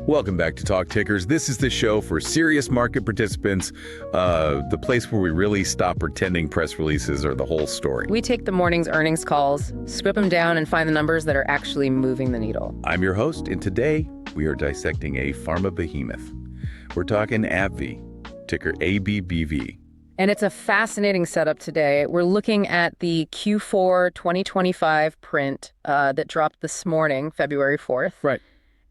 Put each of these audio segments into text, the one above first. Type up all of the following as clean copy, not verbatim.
Welcome back to Talk Tickers. This is the show for serious market participants, the place where we really stop pretending press releases are the whole story. We take the morning's earnings calls, strip them down, and find the numbers that are actually moving the needle. I'm your host, and today we are dissecting a pharma behemoth. We're talking AbbVie, ticker ABBV. And it's a fascinating setup today. We're looking at the Q4 2025 print that dropped this morning, February 4th. Right.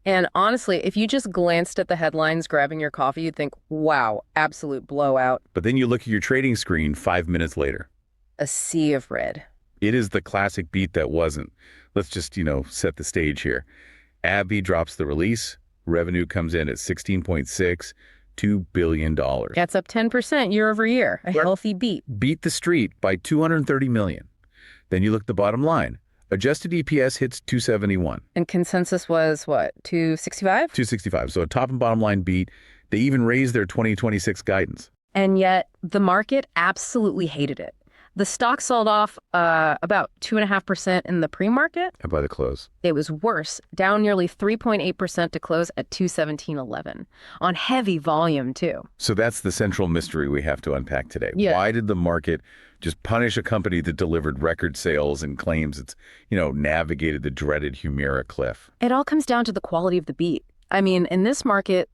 And honestly, if you just glanced at the headlines grabbing your coffee, you'd think, wow, absolute blowout. But then you look at your trading screen 5 minutes later. A sea of red. It is the classic beat that wasn't. Let's just, set the stage here. AbbVie drops the release. Revenue comes in at $16.62 billion. That's up 10% year over year. A healthy beat. Beat the street by $230 million. Then you look at the bottom line. Adjusted EPS hits $2.71. And consensus was what, $2.65? $2.65. So a top and bottom line beat. They even raised their 2026 guidance. And yet the market absolutely hated it. The stock sold off about 2.5% in the pre-market. How about the close? It was worse, down nearly 3.8% to close at 217.11 on heavy volume too. So that's the central mystery we have to unpack today. Yeah. Why did the market just punish a company that delivered record sales and claims it's, navigated the dreaded Humira cliff? It all comes down to the quality of the beat. I mean, in this market,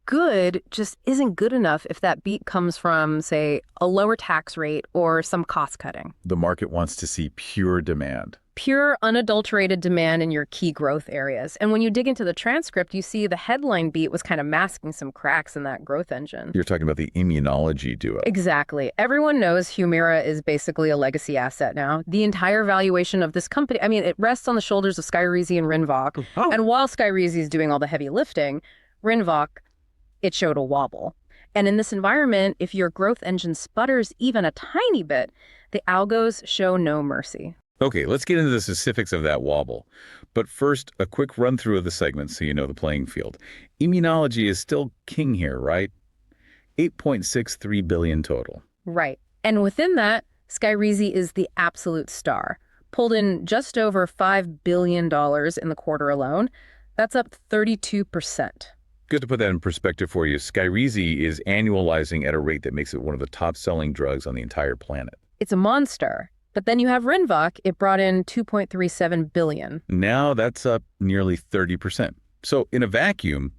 good just isn't good enough if that beat comes from, say, a lower tax rate or some cost cutting. The market wants to see pure demand. Pure, unadulterated demand in your key growth areas. And when you dig into the transcript, you see the headline beat was kind of masking some cracks in that growth engine. You're talking about the Immunology duo. Exactly. Everyone knows Humira is basically a legacy asset now. The entire valuation of this company, it rests on the shoulders of Skyrizi and Rinvoq. Oh. And while Skyrizi is doing all the heavy lifting, Rinvoq, it showed a wobble. And in this environment, if your growth engine sputters even a tiny bit, the algos show no mercy. Okay, let's get into the specifics of that wobble. But first, a quick run through of the segments so you know the playing field. Immunology is still king here, right? $8.63 billion total. Right. And within that, Skyrizi is the absolute star. Pulled in just over $5 billion in the quarter alone. That's up 32%. Good to put that in perspective for you. Skyrizi is annualizing at a rate that makes it one of the top-selling drugs on the entire planet. It's a monster. But then you have Rinvoq. It brought in $2.37 billion. Now that's up nearly 30%. So in a vacuum,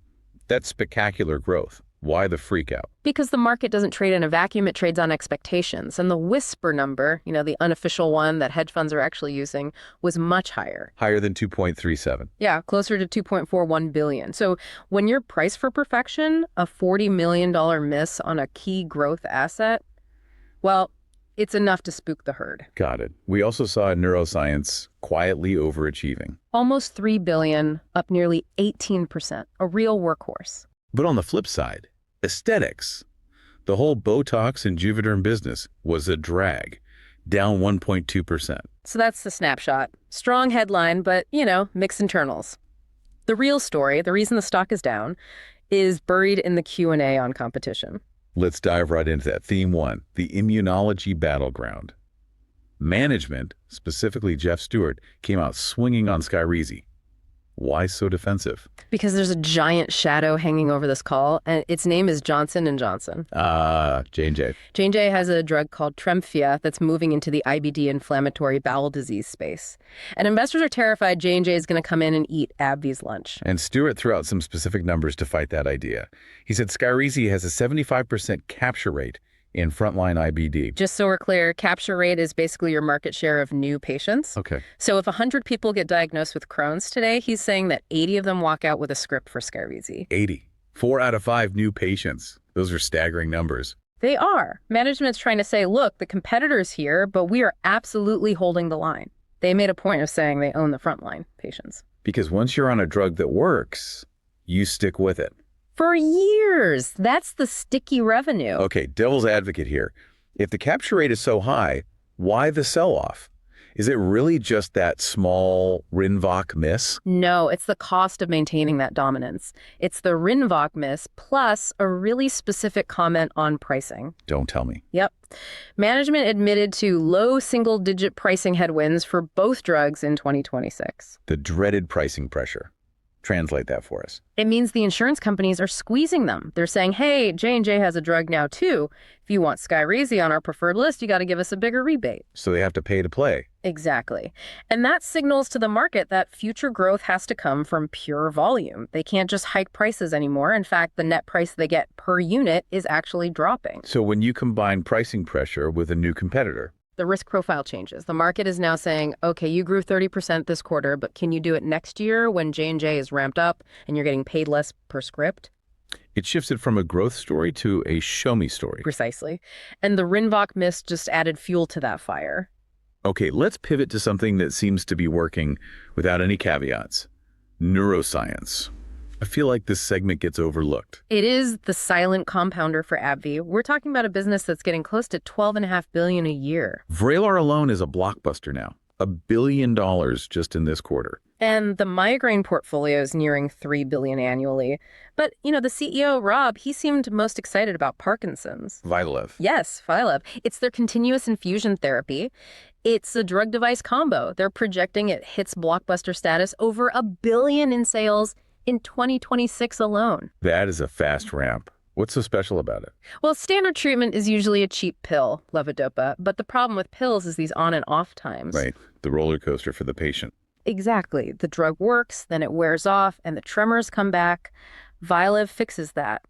that's spectacular growth. Why the freak out? Because the market doesn't trade in a vacuum, it trades on expectations. And the whisper number, the unofficial one that hedge funds are actually using, was much higher. Higher than 2.37. Yeah, closer to $2.41 billion. So when you're priced for perfection, a $40 million miss on a key growth asset, well, it's enough to spook the herd. Got it. We also saw Neuroscience quietly overachieving. Almost $3 billion, up nearly 18%, a real workhorse. But on the flip side, aesthetics, the whole Botox and Juvederm business was a drag, down 1.2%. So that's the snapshot. Strong headline, but, mixed internals. The real story, the reason the stock is down, is buried in the Q&A on competition. Let's dive right into that. Theme 1, the immunology battleground. Management, specifically Jeff Stewart, came out swinging on Skyrizi. Why so defensive? Because there's a giant shadow hanging over this call, and its name is Johnson Johnsons. J&J. J&J has a drug called Tremfya that's moving into the IBD inflammatory bowel disease space. And investors are terrified J&J is going to come in and eat AbbVie's lunch. And Stewart threw out some specific numbers to fight that idea. He said Skyrizi has a 75% capture rate in frontline IBD. Just so we're clear, capture rate is basically your market share of new patients. Okay. So if 100 people get diagnosed with Crohn's today, he's saying that 80 of them walk out with a script for Skyrizi. 80. 4 out of 5 new patients. Those are staggering numbers. They are. Management's trying to say, look, the competitor's here, but we are absolutely holding the line. They made a point of saying they own the frontline patients. Because once you're on a drug that works, you stick with it. For years. That's the sticky revenue. Okay, devil's advocate here. If the capture rate is so high, why the sell-off? Is it really just that small Rinvoq miss? No, it's the cost of maintaining that dominance. It's the Rinvoq miss plus a really specific comment on pricing. Don't tell me. Yep. Management admitted to low single-digit pricing headwinds for both drugs in 2026. The dreaded pricing pressure. Translate that for us. It means the insurance companies are squeezing them. They're saying, hey, J&J has a drug now too. If you want Skyrizi on our preferred list, you got to give us a bigger rebate. So they have to pay to play. Exactly. And that signals to the market that future growth has to come from pure volume. They can't just hike prices anymore. In fact, the net price they get per unit is actually dropping. So when you combine pricing pressure with a new competitor, the risk profile changes. The market is now saying, okay, you grew 30% this quarter, but can you do it next year when J&J is ramped up and you're getting paid less per script? it shifts it from a growth story to a show-me story. Precisely. And the Rinvoq miss just added fuel to that fire. Okay, let's pivot to something that seems to be working without any caveats. Neuroscience. I feel like this segment gets overlooked. It is the silent compounder for AbbVie. We're talking about a business that's getting close to $12.5 billion a year. Vraylar alone is a blockbuster now. $1 billion just in this quarter. And the migraine portfolio is nearing $3 billion annually. But, the CEO, Rob, he seemed most excited about Parkinson's. Vyalev. Yes, Vyalev. It's their continuous infusion therapy. It's a drug-device combo. They're projecting it hits blockbuster status, over $1 billion in sales in 2026 alone. That is a fast ramp. What's so special about it? Well, standard treatment is usually a cheap pill, levodopa, but the problem with pills is these on and off times. Right, the roller coaster for the patient. Exactly. The drug works, then it wears off, and the tremors come back. Vyalev fixes that.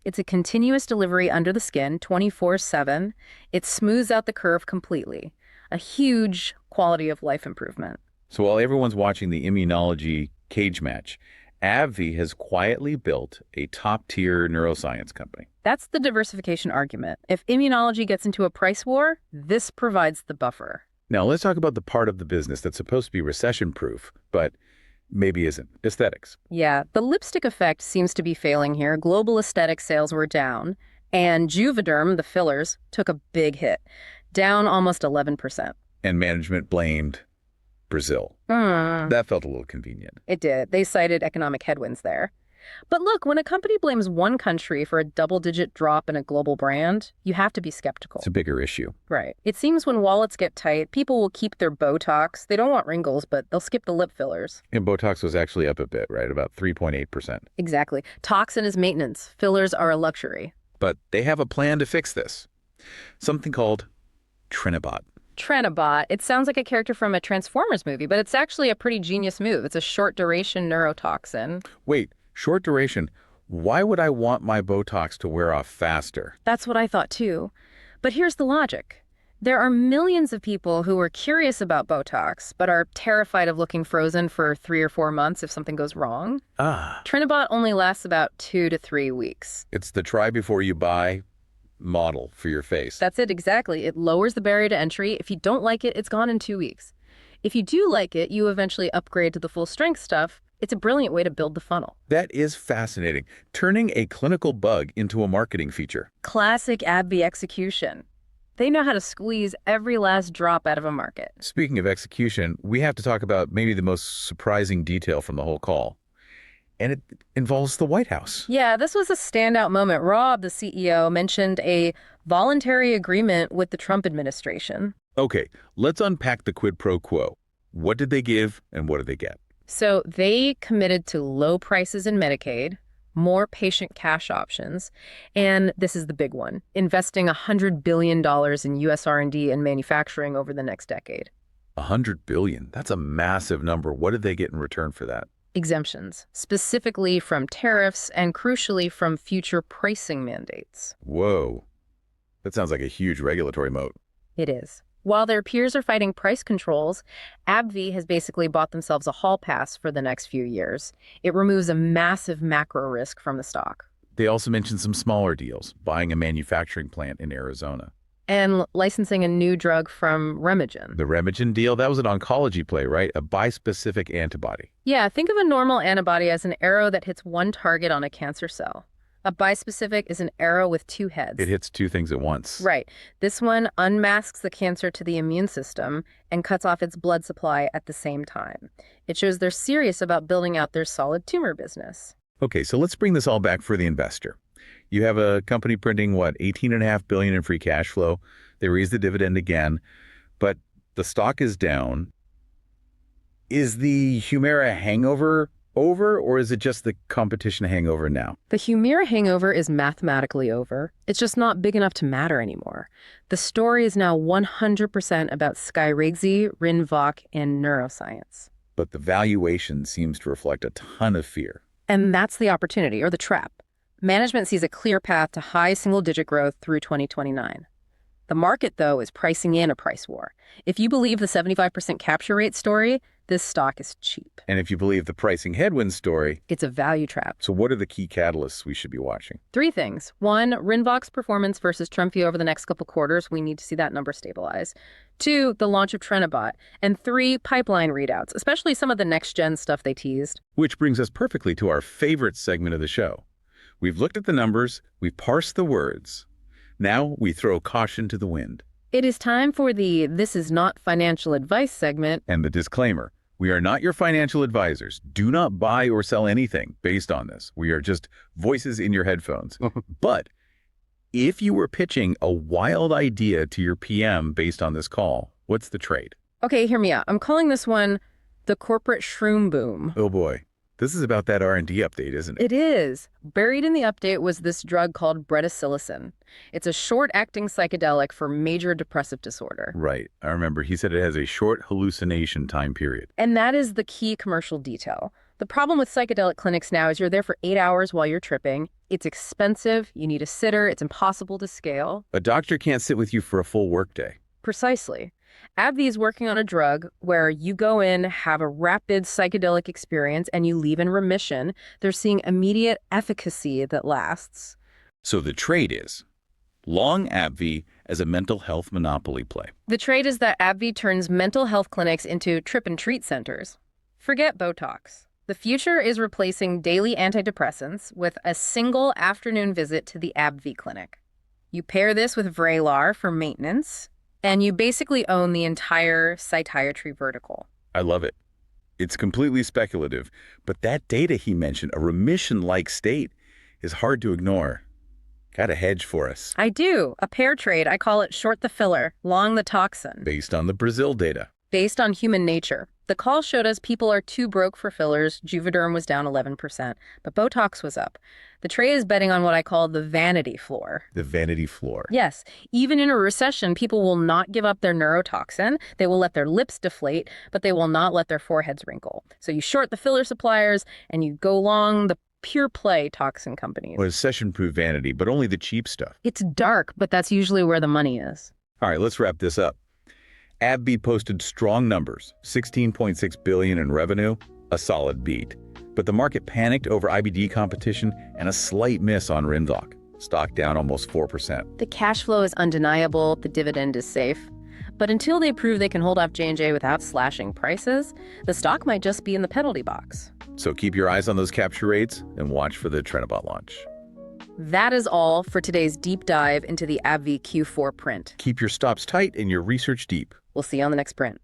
It's a continuous delivery under the skin, 24/7. It smooths out the curve completely. A huge quality of life improvement. So while everyone's watching the Immunology cage match, AbbVie has quietly built a top-tier neuroscience company. That's the diversification argument. If Immunology gets into a price war, this provides the buffer. Now, let's talk about the part of the business that's supposed to be recession-proof, but maybe isn't. Aesthetics. Yeah, the lipstick effect seems to be failing here. Global aesthetic sales were down, and Juvederm, the fillers, took a big hit, down almost 11%. And management blamed Brazil. That felt a little convenient. It did. They cited economic headwinds there. But look, when a company blames one country for a double-digit drop in a global brand, you have to be skeptical. It's a bigger issue. Right. It seems when wallets get tight, people will keep their Botox. They don't want wrinkles, but they'll skip the lip fillers. And Botox was actually up a bit, right? About 3.8%. Exactly. Toxin is maintenance. Fillers are a luxury. But they have a plan to fix this. Something called Trinibot. Trinibot. It sounds like a character from a Transformers movie, but it's actually a pretty genius move. It's a short-duration neurotoxin. Wait, short duration. Why would I want my Botox to wear off faster? That's what I thought too. But here's the logic. There are millions of people who are curious about Botox, but are terrified of looking frozen for 3 or 4 months if something goes wrong. Trinibot only lasts about 2 to 3 weeks. It's the try before you buy model for your face. That's it, exactly. It lowers the barrier to entry. If you don't like it, it's gone in 2 weeks. If you do like it, you eventually upgrade to the full strength stuff. It's a brilliant way to build the funnel. That is fascinating. Turning a clinical bug into a marketing feature. Classic AbbVie execution. They know how to squeeze every last drop out of a market. Speaking of execution, we have to talk about maybe the most surprising detail from the whole call. And it involves the White House. Yeah, this was a standout moment. Rob, the CEO, mentioned a voluntary agreement with the Trump administration. Okay, let's unpack the quid pro quo. What did they give and what did they get? So they committed to low prices in Medicaid, more patient cash options, and this is the big one, investing $100 billion in U.S. R&D and manufacturing over the next decade. $100 billion. That's a massive number. What did they get in return for that? Exemptions, specifically from tariffs and crucially from future pricing mandates. Whoa. That sounds like a huge regulatory moat. It is. While their peers are fighting price controls, AbbVie has basically bought themselves a hall pass for the next few years. It removes a massive macro risk from the stock. They also mentioned some smaller deals, buying a manufacturing plant in Arizona. And licensing a new drug from Remegen. The Remegen deal, that was an oncology play, right? A bispecific antibody. Yeah, think of a normal antibody as an arrow that hits one target on a cancer cell. A bispecific is an arrow with 2 heads. It hits 2 things at once. Right. This one unmasks the cancer to the immune system and cuts off its blood supply at the same time. It shows they're serious about building out their solid tumor business. Okay, so let's bring this all back for the investor. You have a company printing, what, $18.5 billion in free cash flow. They raised the dividend again, but the stock is down. Is the Humira hangover Over, or is it just the competition hangover now? The Humira hangover is mathematically over. It's just not big enough to matter anymore. The story is now 100% about Skyrizi, Rinvoq, and neuroscience. But the valuation seems to reflect a ton of fear. And that's the opportunity, or the trap. Management sees a clear path to high single-digit growth through 2029. The market, though, is pricing in a price war. If you believe the 75% capture rate story, this stock is cheap. And if you believe the pricing headwinds story, It's a value trap. so what are the key catalysts we should be watching? 3 things. 1, Rinvoq's performance versus Tremfya over the next couple quarters. We need to see that number stabilize. 2, the launch of Trenibot. And 3, pipeline readouts, especially some of the next-gen stuff they teased. Which brings us perfectly to our favorite segment of the show. We've looked at the numbers, we've parsed the words. Now we throw caution to the wind. It is time for the This Is Not Financial Advice segment. And the disclaimer, we are not your financial advisors. Do not buy or sell anything based on this. We are just voices in your headphones. But if you were pitching a wild idea to your PM based on this call, what's the trade? Okay, hear me out. I'm calling this one the corporate shroom boom. Oh boy, this is about that R&D update, isn't it? It is. Buried in the update was this drug called bretisilocin. It's a short-acting psychedelic for major depressive disorder. Right. I remember he said it has a short hallucination time period. And that is the key commercial detail. The problem with psychedelic clinics now is you're there for 8 hours while you're tripping. It's expensive, you need a sitter, it's impossible to scale. A doctor can't sit with you for a full workday. Precisely. AbbVie is working on a drug where you go in, have a rapid psychedelic experience, and you leave in remission. They're seeing immediate efficacy that lasts. So the trade is long AbbVie as a mental health monopoly play. The trade is that AbbVie turns mental health clinics into trip-and-treat centers. Forget Botox. The future is replacing daily antidepressants with a single afternoon visit to the AbbVie clinic. You pair this with Vraylar for maintenance, and you basically own the entire psychiatry vertical. I love it. It's completely speculative, but that data he mentioned, a remission-like state, is hard to ignore. Got a hedge for us. I do. A pair trade. I call it short the filler, long the toxin. Based on the Brazil data. Based on human nature. The call showed us people are too broke for fillers. Juvederm was down 11%, but Botox was up. The trade is betting on what I call the vanity floor. The vanity floor. Yes, even in a recession, people will not give up their neurotoxin. They will let their lips deflate, but they will not let their foreheads wrinkle. So you short the filler suppliers and you go long the pure play toxin companies. Well, recession-proof vanity, but only the cheap stuff. It's dark, but that's usually where the money is. All right, let's wrap this up. AbbVie posted strong numbers, $16.6 billion in revenue, a solid beat. But the market panicked over IBD competition and a slight miss on Rinvoq. Stock down almost 4%. The cash flow is undeniable, the dividend is safe. But until they prove they can hold off J&J without slashing prices, the stock might just be in the penalty box. So keep your eyes on those capture rates and watch for the Trenibot launch. That is all for today's deep dive into the AbbVie Q4 print. Keep your stops tight and your research deep. We'll see you on the next print.